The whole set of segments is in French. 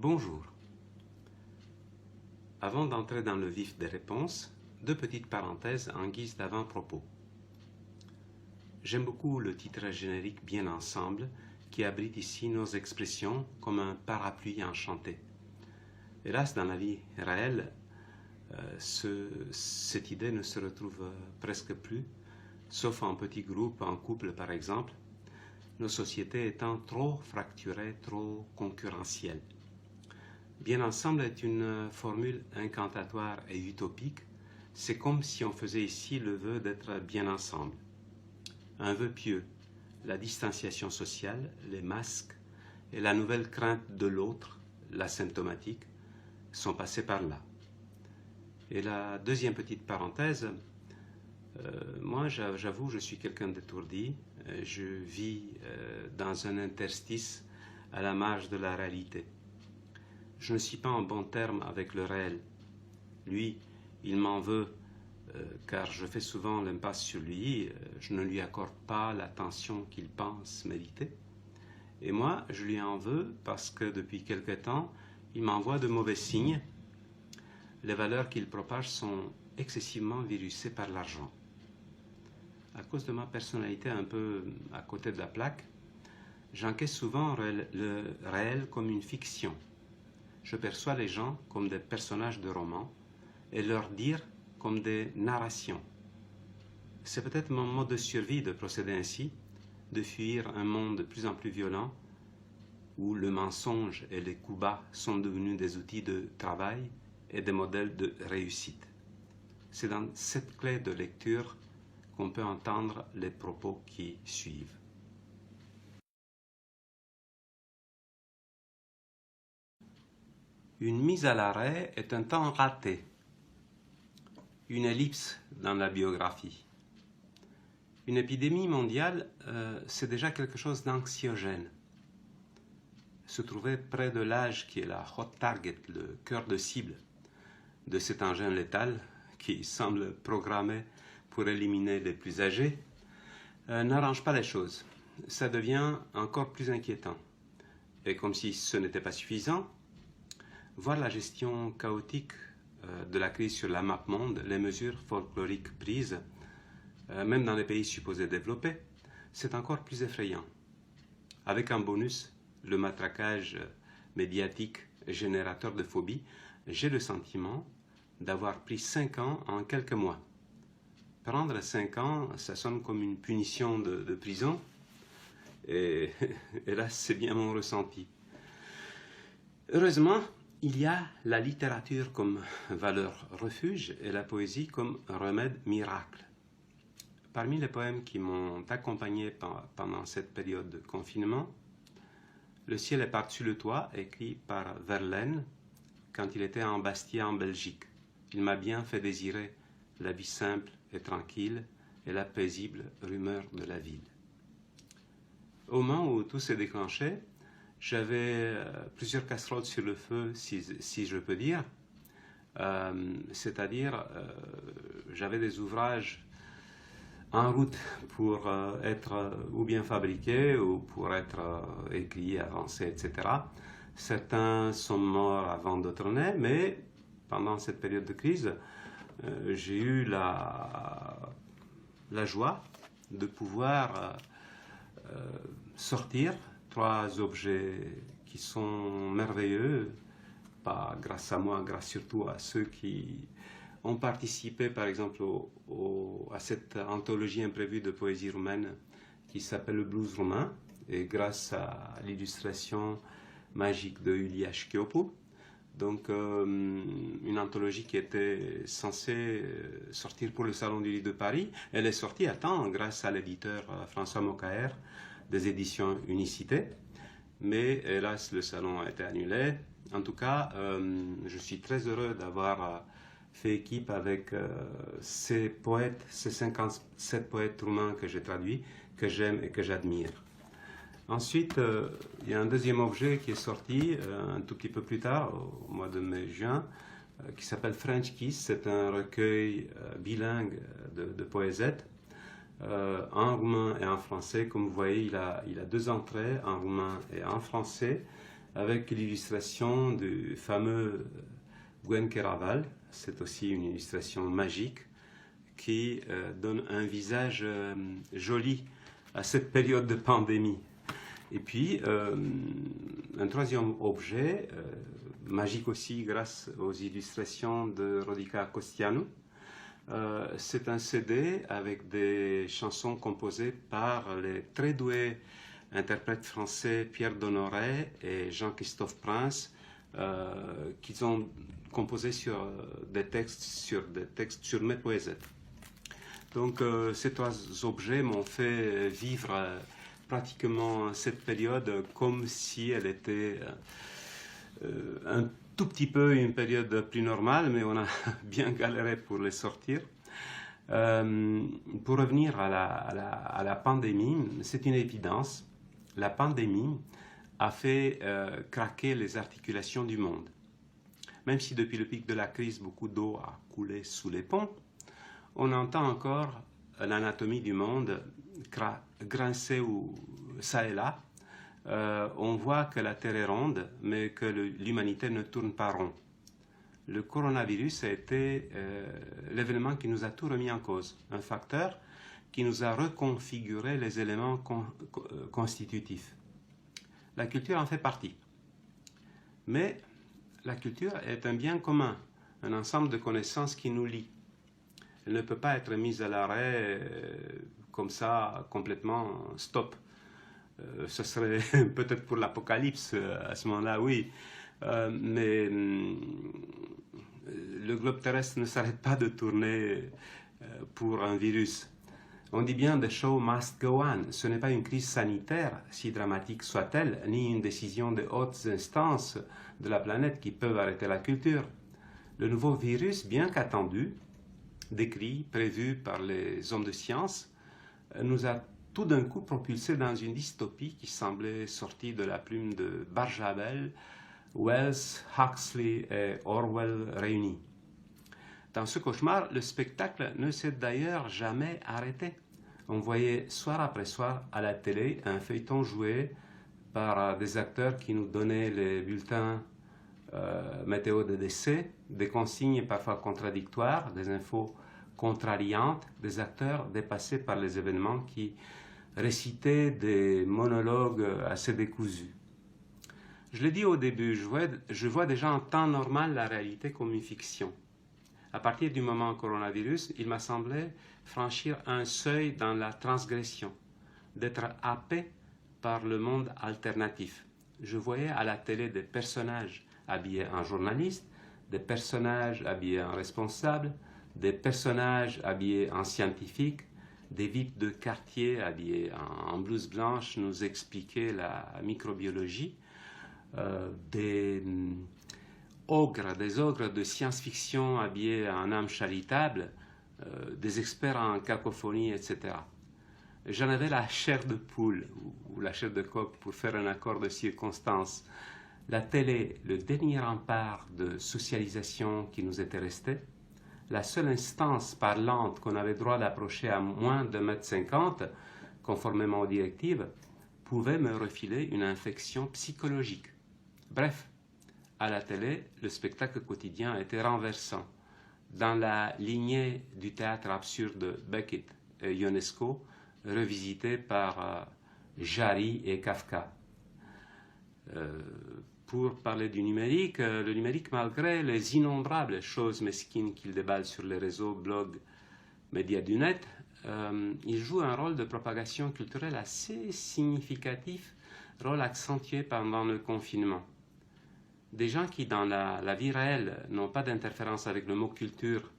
Bonjour. Avant d'entrer dans le vif des réponses, deux petites parenthèses en guise d'avant-propos. J'aime beaucoup le titre générique Bien ensemble qui abrite ici nos expressions comme un parapluie enchanté. Hélas, dans la vie réelle, cette idée ne se retrouve presque plus, sauf en petits groupes, en couple par exemple, nos sociétés étant trop fracturées, trop concurrentielles. Bien ensemble est une formule incantatoire et utopique. C'est comme si on faisait ici le vœu d'être bien ensemble. Un vœu pieux, la distanciation sociale, les masques et la nouvelle crainte de l'autre, l'asymptomatique, sont passés par là. Et la deuxième petite parenthèse, moi j'avoue, je suis quelqu'un d'étourdi, je vis dans un interstice à la marge de la réalité. Je ne suis pas en bon terme avec le réel. Lui, il m'en veut car je fais souvent l'impasse sur lui, je ne lui accorde pas l'attention qu'il pense mériter. Et moi, je lui en veux parce que depuis quelque temps, il m'envoie de mauvais signes. Les valeurs qu'il propage sont excessivement virusées par l'argent. À cause de ma personnalité un peu à côté de la plaque, j'encaisse souvent le réel comme une fiction. Je perçois les gens comme des personnages de romans et leur dire comme des narrations. C'est peut-être mon mode de survie de procéder ainsi, de fuir un monde de plus en plus violent où le mensonge et les coups bas sont devenus des outils de travail et des modèles de réussite. C'est dans cette clé de lecture qu'on peut entendre les propos qui suivent. Une mise à l'arrêt est un temps raté, une ellipse dans la biographie. Une épidémie mondiale, c'est déjà quelque chose d'anxiogène. Se trouver près de l'âge qui est la hot target, le cœur de cible de cet engin létal qui semble programmé pour éliminer les plus âgés, n'arrange pas les choses. Ça devient encore plus inquiétant. Et comme si ce n'était pas suffisant, voir la gestion chaotique de la crise sur la map monde, les mesures folkloriques prises, même dans les pays supposés développés, c'est encore plus effrayant. Avec un bonus, le matraquage médiatique générateur de phobie, j'ai le sentiment d'avoir pris 5 ans en quelques mois. Prendre 5 ans, ça sonne comme une punition de prison, et là, c'est bien mon ressenti. Heureusement, il y a la littérature comme valeur refuge et la poésie comme remède miracle. Parmi les poèmes qui m'ont accompagné pendant cette période de confinement, Le ciel est par-dessus le toit, écrit par Verlaine quand il était en Bastia en Belgique. Il m'a bien fait désirer la vie simple et tranquille et la paisible rumeur de la ville. Au moment où tout s'est déclenché, j'avais plusieurs casseroles sur le feu, si je peux dire. C'est-à-dire, j'avais des ouvrages en route pour être ou bien fabriqués ou pour être écrits, avancés, etc. Certains sont morts avant d'autres nés, mais pendant cette période de crise, j'ai eu la joie de pouvoir sortir 3 objets qui sont merveilleux, pas grâce à moi, grâce surtout à ceux qui ont participé par exemple à cette anthologie imprévue de poésie roumaine qui s'appelle le blues roumain, et grâce à l'illustration magique de Iulia Șchiopu. Donc une anthologie qui était censée sortir pour le Salon du Livre de Paris. Elle est sortie à temps grâce à l'éditeur François Mokaer des éditions Unicité. Mais hélas, le salon a été annulé. En tout cas, je suis très heureux d'avoir fait équipe avec ces poètes, ces 57 poètes roumains que j'ai traduits, que j'aime et que j'admire. Ensuite, il y a un deuxième objet qui est sorti un tout petit peu plus tard, au mois de mai-juin, qui s'appelle French Kiss. C'est un recueil bilingue de poésettes, en roumain et en français. Comme vous voyez, il a 2 entrées, en roumain et en français. avec l'illustration du fameux Buen Queiraval. C'est aussi une illustration magique qui donne un visage joli à cette période de pandémie. Et puis, un troisième objet, magique aussi grâce aux illustrations de Rodica Costiano, c'est un CD avec des chansons composées par les très doués interprètes français Pierre Donnoret et Jean-Christophe Prince, qu'ils ont composé sur des textes sur mes poésies. Donc ces trois objets m'ont fait vivre pratiquement cette période comme si elle était un tout petit peu une période plus normale, mais on a bien galéré pour les sortir. Pour revenir à la pandémie, c'est une évidence. La pandémie a fait craquer les articulations du monde. Même si depuis le pic de la crise, beaucoup d'eau a coulé sous les ponts, on entend encore l'anatomie du monde grincer ça et là. On voit que la Terre est ronde, mais que l'humanité ne tourne pas rond. Le coronavirus a été l'événement qui nous a tout remis en cause, un facteur qui nous a reconfiguré les éléments constitutifs. La culture en fait partie. Mais la culture est un bien commun, un ensemble de connaissances qui nous lie. Elle ne peut pas être mise à l'arrêt comme ça, complètement stop. Ce serait peut-être pour l'apocalypse à ce moment-là, oui. Mais le globe terrestre ne s'arrête pas de tourner pour un virus. On dit bien « the show must go on ». Ce n'est pas une crise sanitaire, si dramatique soit-elle, ni une décision de hautes instances de la planète qui peuvent arrêter la culture. Le nouveau virus, bien qu'attendu, décrit, prévu par les hommes de science, nous a tout d'un coup propulsés dans une dystopie qui semblait sortie de la plume de Barjavel, Wells, Huxley et Orwell réunis. Dans ce cauchemar, le spectacle ne s'est d'ailleurs jamais arrêté. On voyait soir après soir à la télé un feuilleton joué par des acteurs qui nous donnaient les bulletins météo de décès, des consignes parfois contradictoires, des infos contrariantes, des acteurs dépassés par les événements qui récitaient des monologues assez décousus. Je l'ai dit au début, je vois déjà en temps normal la réalité comme une fiction. À partir du moment coronavirus, il m'a semblé franchir un seuil dans la transgression, d'être happé par le monde alternatif. Je voyais à la télé des personnages habillés en journalistes, des personnages habillés en responsables, des personnages habillés en scientifiques, des VIP de quartier habillés en blouse blanche nous expliquaient la microbiologie, des ogres de science-fiction habillés en âmes charitables, des experts en cacophonie, etc. J'en avais la chair de poule ou la chair de coq pour faire un accord de circonstance. La télé, le dernier rempart de socialisation qui nous était resté, la seule instance parlante qu'on avait droit d'approcher à moins de 1,50 m, conformément aux directives, pouvait me refiler une infection psychologique. Bref, à la télé, le spectacle quotidien était renversant, dans la lignée du théâtre absurde de Beckett et Ionesco, revisité par Jarry et Kafka. Pour parler du numérique, le numérique, malgré les innombrables choses mesquines qu'il déballe sur les réseaux, blogs, médias du net, il joue un rôle de propagation culturelle assez significatif, rôle accentué pendant le confinement. Des gens qui, dans la vie réelle, n'ont pas d'interférence avec le mot culture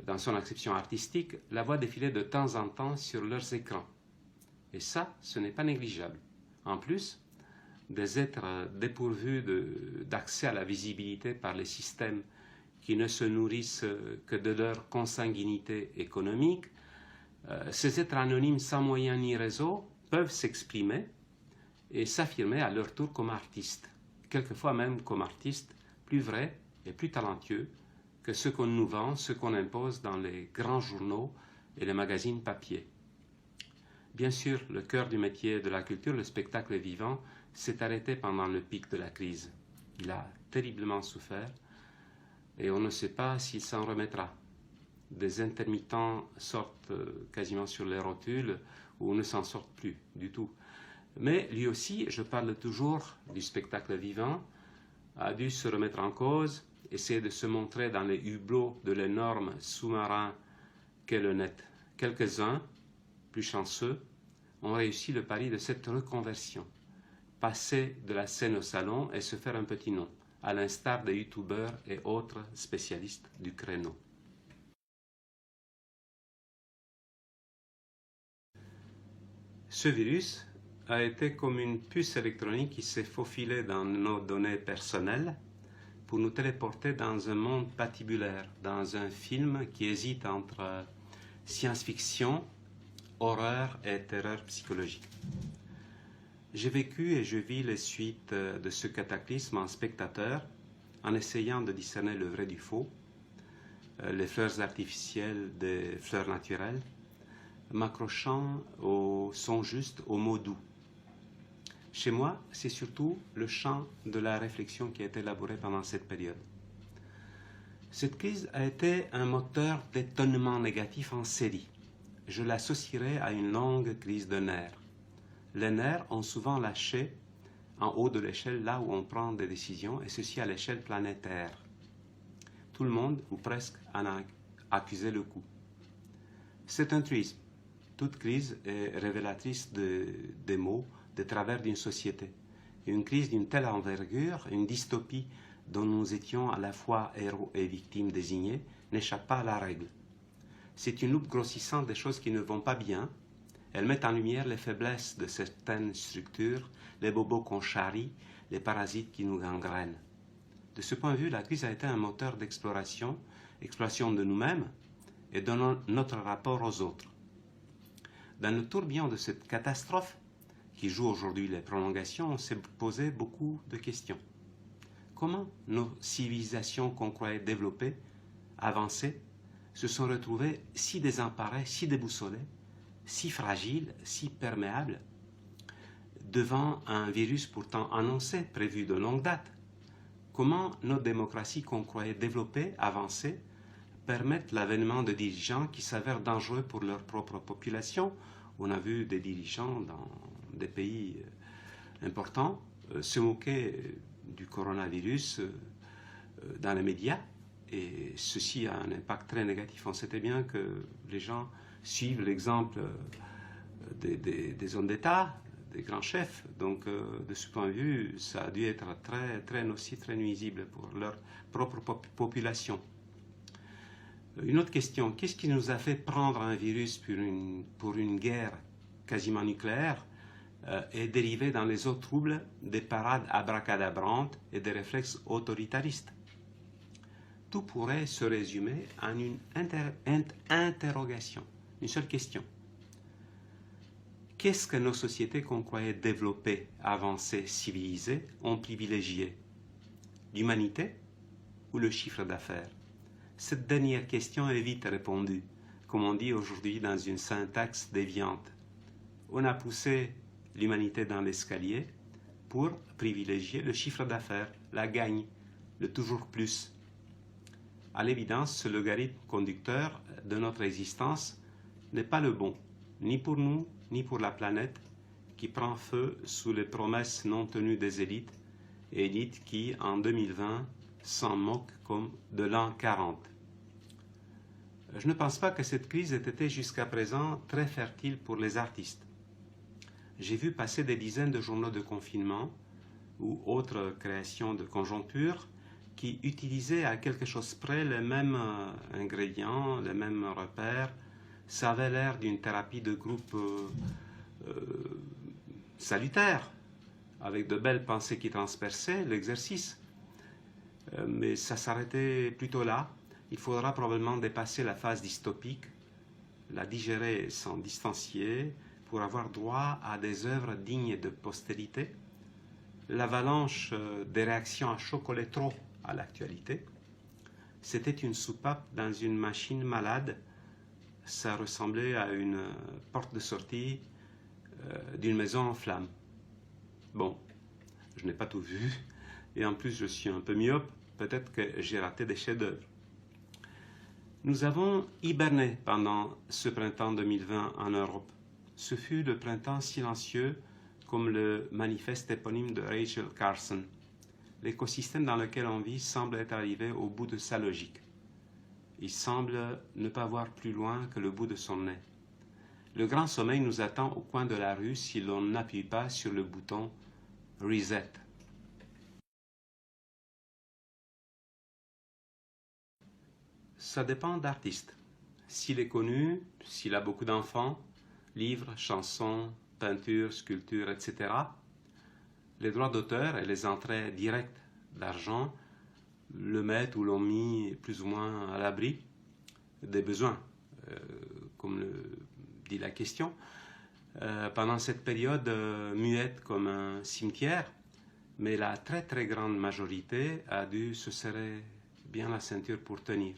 dans son acception artistique, la voient défiler de temps en temps sur leurs écrans. Et ça, ce n'est pas négligeable. En plus, des êtres dépourvus d'accès à la visibilité par les systèmes qui ne se nourrissent que de leur consanguinité économique, ces êtres anonymes sans moyens ni réseau peuvent s'exprimer et s'affirmer à leur tour comme artistes, quelquefois même comme artistes plus vrais et plus talentueux que ceux qu'on nous vend, ceux qu'on impose dans les grands journaux et les magazines papier. Bien sûr, le cœur du métier de la culture, le spectacle vivant, s'est arrêté pendant le pic de la crise. Il a terriblement souffert et on ne sait pas s'il s'en remettra. Des intermittents sortent quasiment sur les rotules ou ne s'en sortent plus du tout. Mais lui aussi, je parle toujours du spectacle vivant, a dû se remettre en cause, essayer de se montrer dans les hublots de l'énorme sous-marin qu'est le net. Quelques-uns, plus chanceux, ont réussi le pari de cette reconversion. Passer de la scène au salon et se faire un petit nom, à l'instar des youtubeurs et autres spécialistes du créneau. Ce virus a été comme une puce électronique qui s'est faufilée dans nos données personnelles pour nous téléporter dans un monde patibulaire, dans un film qui hésite entre science-fiction, horreur et terreur psychologique. J'ai vécu et je vis les suites de ce cataclysme en spectateur, en essayant de discerner le vrai du faux, les fleurs artificielles des fleurs naturelles, m'accrochant au son juste, aux mots doux. Chez moi, c'est surtout le champ de la réflexion qui a été élaboré pendant cette période. Cette crise a été un moteur d'étonnement négatif en série. Je l'associerais à une longue crise de nerfs. Les nerfs ont souvent lâché en haut de l'échelle là où on prend des décisions, et ceci à l'échelle planétaire. Tout le monde, ou presque, en a accusé le coup. C'est un truisme. Toute crise est révélatrice des maux, des travers d'une société. Une crise d'une telle envergure, une dystopie dont nous étions à la fois héros et victimes désignés, n'échappe pas à la règle. C'est une loupe grossissante des choses qui ne vont pas bien. Elle met en lumière les faiblesses de certaines structures, les bobos qu'on charrie, les parasites qui nous gangrènent. De ce point de vue, la crise a été un moteur d'exploration, exploration de nous-mêmes et de notre rapport aux autres. Dans le tourbillon de cette catastrophe, qui joue aujourd'hui les prolongations, on s'est posé beaucoup de questions. Comment nos civilisations qu'on croyait développées, avancées, se sont retrouvées si désemparées, si déboussolées, si fragiles, si perméables, devant un virus pourtant annoncé, prévu de longue date? Comment nos démocraties qu'on croyait développées, avancées, permettent l'avènement de dirigeants qui s'avèrent dangereux pour leur propre population? On a vu des dirigeants dans des pays importants se moquer du coronavirus dans les médias, et ceci a un impact très négatif. On sait bien que les gens suivent l'exemple des hommes d'État, des grands chefs, donc de ce point de vue, ça a dû être très nocif, très nuisible pour leur propre population. Une autre question, qu'est-ce qui nous a fait prendre un virus pour une guerre quasiment nucléaire et dériver dans les eaux troubles des parades abracadabrantes et des réflexes autoritaristes? Tout pourrait se résumer en une interrogation, une seule question. Qu'est-ce que nos sociétés qu'on croyait développées, avancées, civilisées ont privilégié? L'humanité ou le chiffre d'affaires? Cette dernière question est vite répondue, comme on dit aujourd'hui dans une syntaxe déviante. On a poussé l'humanité dans l'escalier pour privilégier le chiffre d'affaires, la gagne, le toujours plus. À l'évidence, ce logarithme conducteur de notre existence n'est pas le bon, ni pour nous, ni pour la planète, qui prend feu sous les promesses non tenues des élites, et élites qui, en 2020, s'en moquent comme de l'an 40. Je ne pense pas que cette crise ait été jusqu'à présent très fertile pour les artistes. J'ai vu passer des dizaines de journaux de confinement ou autres créations de conjoncture qui utilisaient à quelque chose près les mêmes ingrédients, les mêmes repères. Ça avait l'air d'une thérapie de groupe salutaire, avec de belles pensées qui transperçaient l'exercice. Mais ça s'arrêtait plutôt là. Il faudra probablement dépasser la phase dystopique, la digérer sans distancier, pour avoir droit à des œuvres dignes de postérité. L'avalanche des réactions à chaud collait trop à l'actualité. C'était une soupape dans une machine malade. Ça ressemblait à une porte de sortie d'une maison en flammes. Bon, je n'ai pas tout vu, et en plus je suis un peu myope, peut-être que j'ai raté des chefs-d'œuvre. Nous avons hiberné pendant ce printemps 2020 en Europe. Ce fut le printemps silencieux, comme le manifeste éponyme de Rachel Carson. L'écosystème dans lequel on vit semble être arrivé au bout de sa logique. Il semble ne pas voir plus loin que le bout de son nez. Le grand sommeil nous attend au coin de la rue si l'on n'appuie pas sur le bouton Reset. Ça dépend d'artiste. S'il est connu, s'il a beaucoup d'enfants, livres, chansons, peintures, sculptures, etc., les droits d'auteur et les entrées directes d'argent le mettent ou l'ont mis plus ou moins à l'abri des besoins, comme le dit la question. Pendant cette période muette comme un cimetière, mais la très très grande majorité a dû se serrer bien la ceinture pour tenir.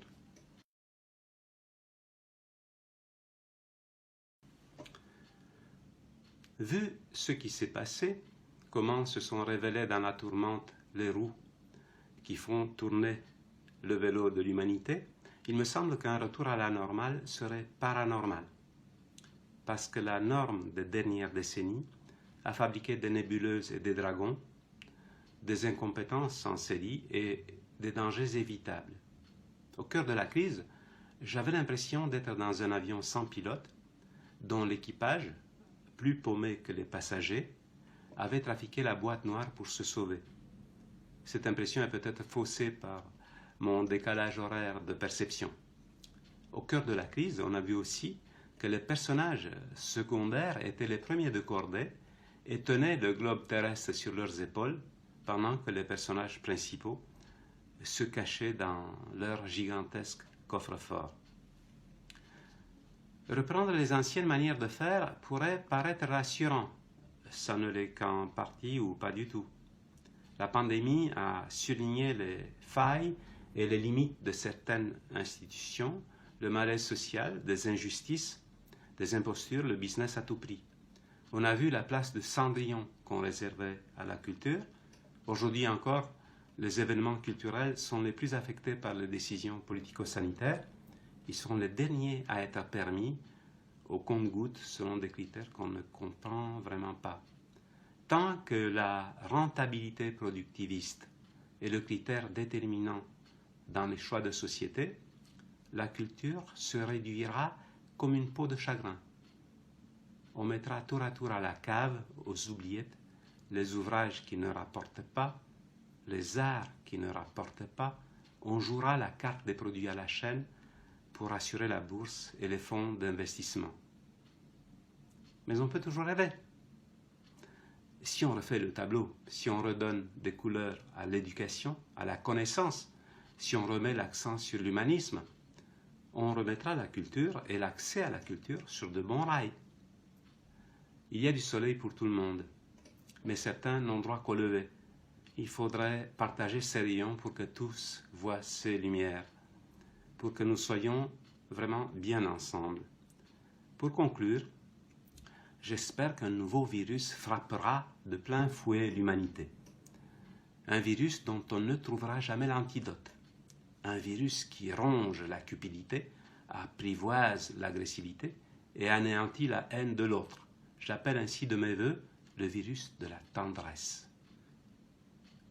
Vu ce qui s'est passé, comment se sont révélées dans la tourmente les roues qui font tourner le vélo de l'humanité, il me semble qu'un retour à la normale serait paranormal. Parce que la norme des dernières décennies a fabriqué des nébuleuses et des dragons, des incompétences en série et des dangers évitables. Au cœur de la crise, j'avais l'impression d'être dans un avion sans pilote, dont l'équipage, plus paumé que les passagers, avait trafiqué la boîte noire pour se sauver. Cette impression est peut-être faussée par mon décalage horaire de perception. Au cœur de la crise, on a vu aussi que les personnages secondaires étaient les premiers de cordée et tenaient le globe terrestre sur leurs épaules pendant que les personnages principaux se cachaient dans leur gigantesque coffre-fort. Reprendre les anciennes manières de faire pourrait paraître rassurant. Ça ne l'est qu'en partie ou pas du tout. La pandémie a souligné les failles et les limites de certaines institutions, le malaise social, des injustices, des impostures, le business à tout prix. On a vu la place de Cendrillon qu'on réservait à la culture. Aujourd'hui encore, les événements culturels sont les plus affectés par les décisions politico-sanitaires. Ils seront les derniers à être permis au compte-gouttes selon des critères qu'on ne comprend vraiment pas. Tant que la rentabilité productiviste est le critère déterminant dans les choix de société, la culture se réduira comme une peau de chagrin. On mettra tour à tour à la cave, aux oubliettes, les ouvrages qui ne rapportent pas, les arts qui ne rapportent pas. On jouera la carte des produits à la chaîne pour assurer la bourse et les fonds d'investissement. Mais on peut toujours rêver. Si on refait le tableau, si on redonne des couleurs à l'éducation, à la connaissance, si on remet l'accent sur l'humanisme, on remettra la culture et l'accès à la culture sur de bons rails. Il y a du soleil pour tout le monde, mais certains n'ont droit qu'au lever. Il faudrait partager ces rayons pour que tous voient ces lumières, pour que nous soyons vraiment bien ensemble. Pour conclure, j'espère qu'un nouveau virus frappera de plein fouet l'humanité. Un virus dont on ne trouvera jamais l'antidote. Un virus qui ronge la cupidité, apprivoise l'agressivité et anéantit la haine de l'autre. J'appelle ainsi de mes voeux le virus de la tendresse.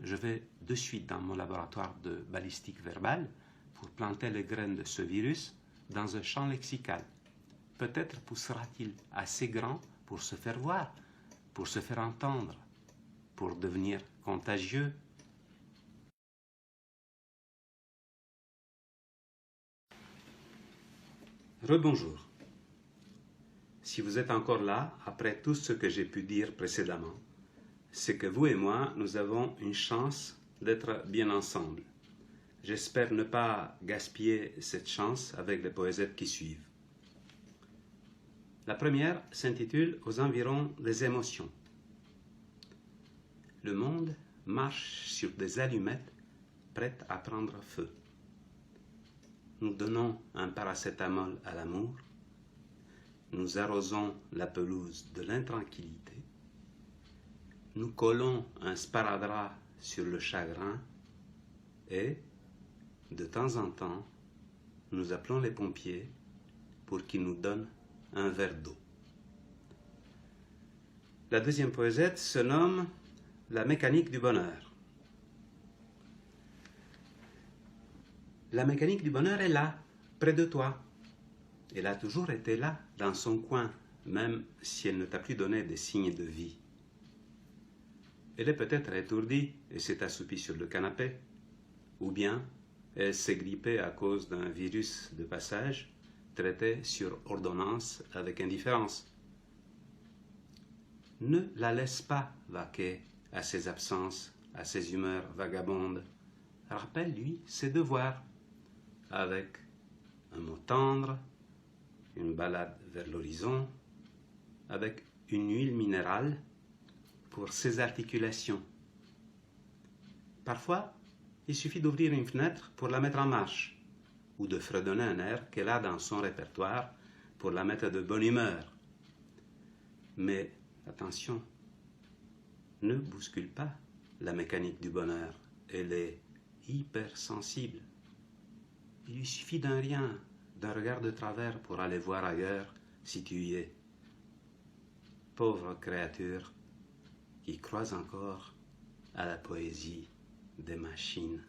Je vais de suite dans mon laboratoire de balistique verbale pour planter les graines de ce virus dans un champ lexical. Peut-être poussera-t-il assez grand pour se faire voir, pour se faire entendre, pour devenir contagieux. Rebonjour. Si vous êtes encore là, après tout ce que j'ai pu dire précédemment, c'est que vous et moi, nous avons une chance d'être bien ensemble. J'espère ne pas gaspiller cette chance avec les poésettes qui suivent. La première s'intitule « Aux environs des émotions ». Le monde marche sur des allumettes prêtes à prendre feu. Nous donnons un paracétamol à l'amour. nous arrosons la pelouse de l'intranquillité, nous collons un sparadrap sur le chagrin et, de temps en temps, nous appelons les pompiers pour qu'ils nous donnent un verre d'eau. La deuxième poésette se nomme La mécanique du bonheur. La mécanique du bonheur est là, près de toi. Elle a toujours été là, dans son coin, même si elle ne t'a plus donné des signes de vie. Elle est peut-être étourdie et s'est assoupie sur le canapé, ou bien elle s'est grippée à cause d'un virus de passage traité sur ordonnance avec indifférence. Ne la laisse pas vaquer à ses absences, à ses humeurs vagabondes. Rappelle-lui ses devoirs, avec un mot tendre, une balade vers l'horizon, avec une huile minérale pour ses articulations. Parfois, il suffit d'ouvrir une fenêtre pour la mettre en marche, ou de fredonner un air qu'elle a dans son répertoire pour la mettre de bonne humeur. Mais attention, ne bouscule pas la mécanique du bonheur, elle est hypersensible. Il lui suffit d'un rien, d'un regard de travers pour aller voir ailleurs si tu y es. Pauvre créature qui croise encore à la poésie des machines.